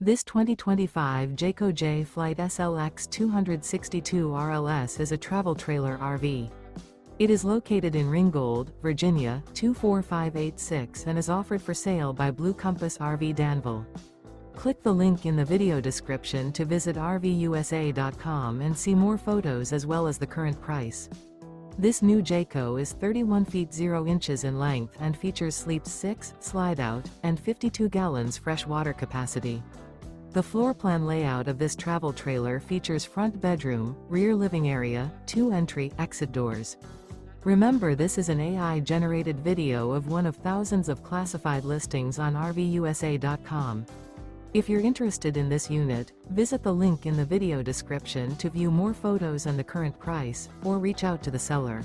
This 2025 Jayco Jay Flight SLX 262 RLS is a travel trailer RV. It is located in Ringgold, Virginia, 24586 and is offered for sale by Blue Compass RV Danville. Click the link in the video description to visit RVUSA.com and see more photos as well as the current price. This new Jayco is 31 feet 0 inches in length and features sleeps 6, slide-out, and 52 gallons fresh water capacity. The floor plan layout of this travel trailer features front bedroom, rear living area, 2 entry/exit doors. Remember, this is an AI-generated video of one of thousands of classified listings on RVUSA.com. If you're interested in this unit, visit the link in the video description to view more photos and the current price, or reach out to the seller.